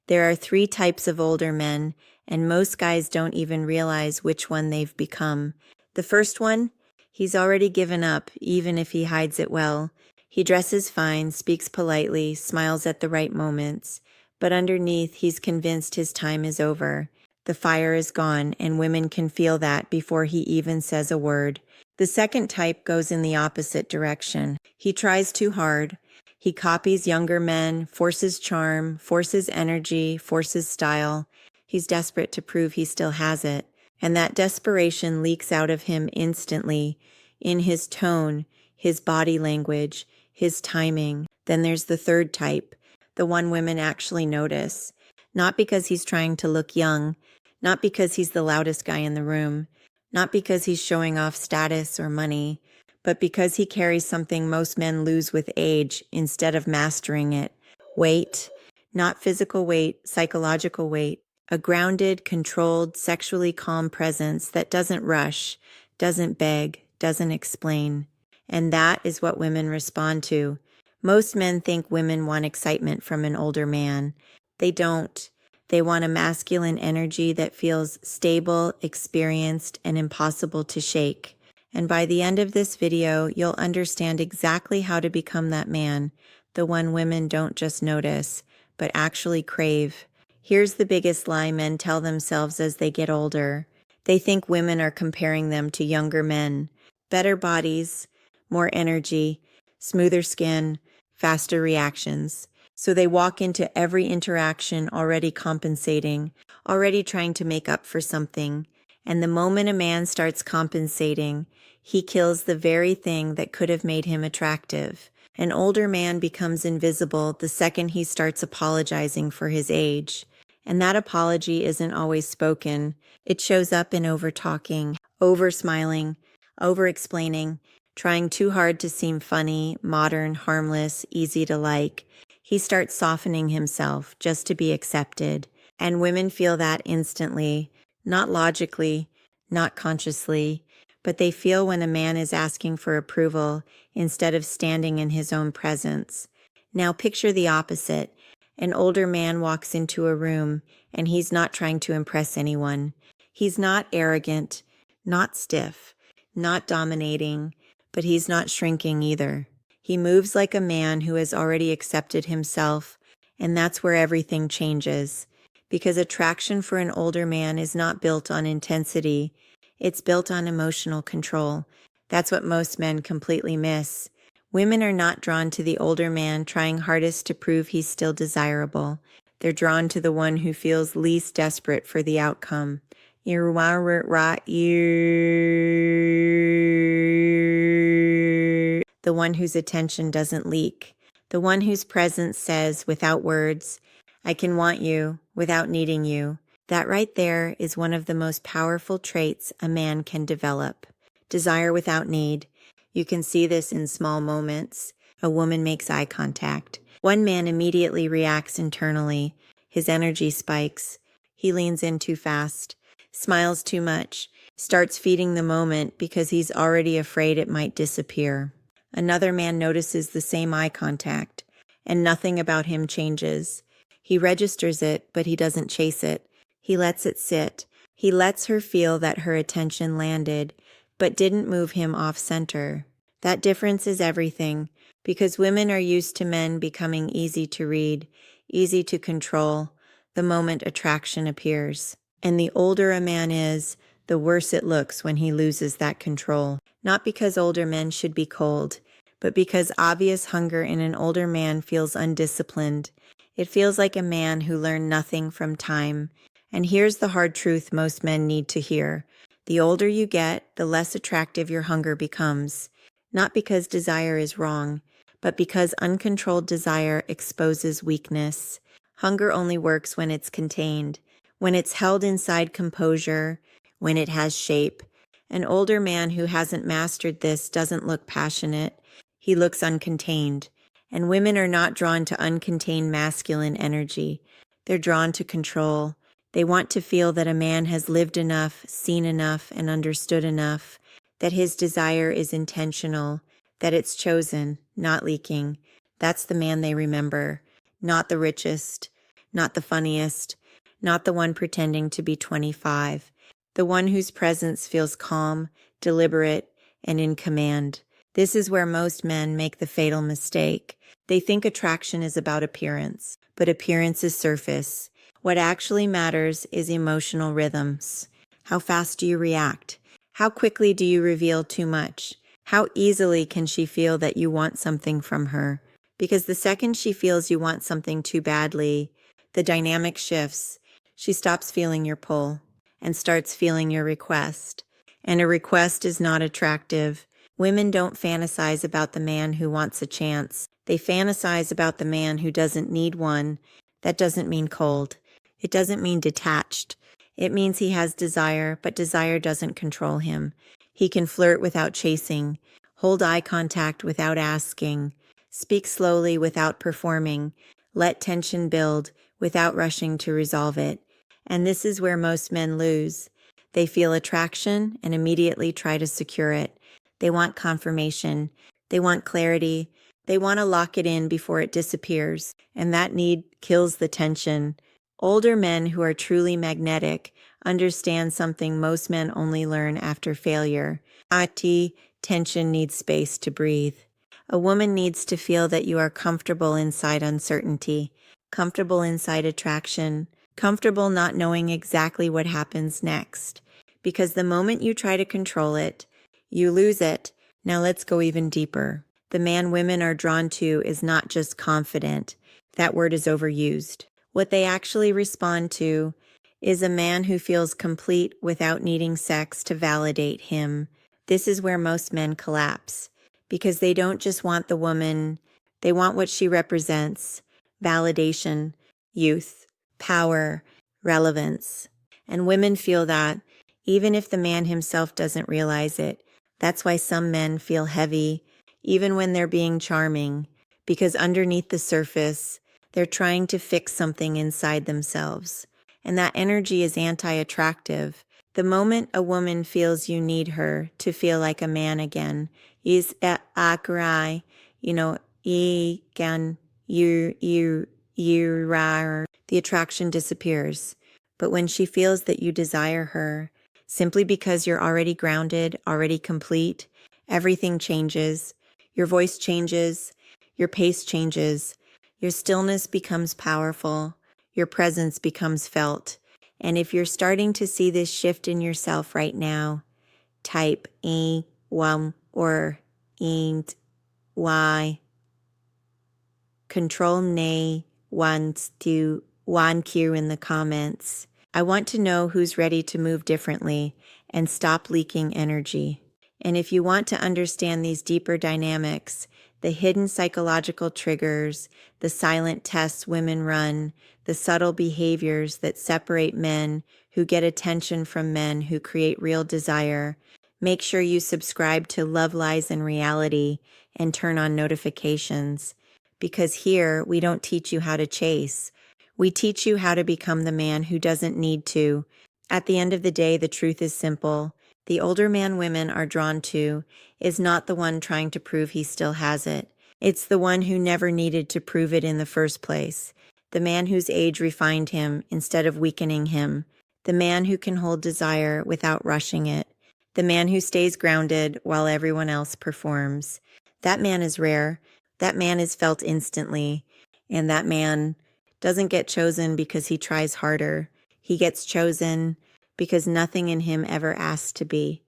There are 3 types of older men, and most guys don't even realize which one they've become. The first one, he's already given up, even if he hides it well. He dresses fine, speaks politely, smiles at the right moments, but underneath he's convinced his time is over. The fire is gone, and women can feel that before he even says a word. The second type goes in the opposite direction. He tries too hard. He copies younger men, forces charm, forces energy, forces style. He's desperate to prove he still has it. And that desperation leaks out of him instantly, in his tone, his body language, his timing. Then there's the third type, the one women actually notice. Not because he's trying to look young, not because he's the loudest guy in the room, not because he's showing off status or money, but because he carries something most men lose with age instead of mastering it. Weight, not physical weight, psychological weight. A grounded, controlled, sexually calm presence that doesn't rush, doesn't beg, doesn't explain. And that is what women respond to. Most men think women want excitement from an older man. They don't. They want a masculine energy that feels stable, experienced, and impossible to shake. And by the end of this video, you'll understand exactly how to become that man, the one women don't just notice, but actually crave. Here's the biggest lie men tell themselves as they get older. They think women are comparing them to younger men. Better bodies, more energy, smoother skin, faster reactions. So they walk into every interaction already compensating, already trying to make up for something. And the moment a man starts compensating, he kills the very thing that could have made him attractive. An older man becomes invisible the second he starts apologizing for his age. And that apology isn't always spoken. It shows up in over-talking, over-smiling, over-explaining, trying too hard to seem funny, modern, harmless, easy to like. He starts softening himself just to be accepted. And women feel that instantly, not logically, not consciously, but they feel when a man is asking for approval instead of standing in his own presence. Now picture the opposite. An older man walks into a room, and he's not trying to impress anyone. He's not arrogant, not stiff, not dominating, but he's not shrinking either. He moves like a man who has already accepted himself, and that's where everything changes. Because attraction for an older man is not built on intensity, it's built on emotional control. That's what most men completely miss. Women are not drawn to the older man trying hardest to prove he's still desirable. They're drawn to the one who feels least desperate for the outcome. The one whose attention doesn't leak. The one whose presence says, without words, I can want you without needing you. That right there is one of the most powerful traits a man can develop. Desire without need. You can see this in small moments. A woman makes eye contact. One man immediately reacts internally. His energy spikes. He leans in too fast, smiles too much, starts feeding the moment because he's already afraid it might disappear. Another man notices the same eye contact, and nothing about him changes. He registers it, but he doesn't chase it. He lets it sit. He lets her feel that her attention landed, but didn't move him off center. That difference is everything, because women are used to men becoming easy to read, easy to control, the moment attraction appears. And the older a man is, the worse it looks when he loses that control. Not because older men should be cold, but because obvious hunger in an older man feels undisciplined. It feels like a man who learned nothing from time. And here's the hard truth most men need to hear. The older you get, the less attractive your hunger becomes. Not because desire is wrong, but because uncontrolled desire exposes weakness. Hunger only works when it's contained, when it's held inside composure, when it has shape. An older man who hasn't mastered this doesn't look passionate. He looks uncontained. And women are not drawn to uncontained masculine energy. They're drawn to control. They want to feel that a man has lived enough, seen enough, and understood enough, that his desire is intentional, that it's chosen, not leaking. That's the man they remember. Not the richest, not the funniest, not the one pretending to be 25, the one whose presence feels calm, deliberate, and in command. This is where most men make the fatal mistake. They think attraction is about appearance, but appearance is surface. What actually matters is emotional rhythms. How fast do you react? How quickly do you reveal too much? How easily can she feel that you want something from her? Because the second she feels you want something too badly, the dynamic shifts. She stops feeling your pull and starts feeling your request. And a request is not attractive. Women don't fantasize about the man who wants a chance. They fantasize about the man who doesn't need one. That doesn't mean cold. It doesn't mean detached. It means he has desire, but desire doesn't control him. He can flirt without chasing, hold eye contact without asking, speak slowly without performing, let tension build without rushing to resolve it. And this is where most men lose. They feel attraction and immediately try to secure it. They want confirmation. They want clarity. They want to lock it in before it disappears, and that need kills the tension. Older men who are truly magnetic understand something most men only learn after failure. Tension needs space to breathe. A woman needs to feel that you are comfortable inside uncertainty, comfortable inside attraction, comfortable not knowing exactly what happens next. Because the moment you try to control it, you lose it. Now let's go even deeper. The man women are drawn to is not just confident. That word is overused. What they actually respond to is a man who feels complete without needing sex to validate him. This is where most men collapse, because they don't just want the woman, they want what she represents: validation, youth, power, relevance. And women feel that, even if the man himself doesn't realize it. That's why some men feel heavy, even when they're being charming, because underneath the surface, they're trying to fix something inside themselves. And that energy is anti-attractive. The moment a woman feels you need her to feel like a man again, is akrai, the attraction disappears. But when she feels that you desire her, simply because you're already grounded, already complete, everything changes. Your voice changes, your pace changes, your stillness becomes powerful, your presence becomes felt. And if you're starting to see this shift in yourself right now, type wam or int y. Control ne wants to wan q in the comments. I want to know who's ready to move differently and stop leaking energy. And if you want to understand these deeper dynamics, the hidden psychological triggers, the silent tests women run, the subtle behaviors that separate men who get attention from men who create real desire, make sure you subscribe to Love, Lies, and Reality and turn on notifications. Because here, we don't teach you how to chase. We teach you how to become the man who doesn't need to. At the end of the day, the truth is simple. The older man women are drawn to is not the one trying to prove he still has it. It's the one who never needed to prove it in the first place. The man whose age refined him instead of weakening him. The man who can hold desire without rushing it. The man who stays grounded while everyone else performs. That man is rare. That man is felt instantly. And that man doesn't get chosen because he tries harder. He gets chosen because nothing in him ever asked to be.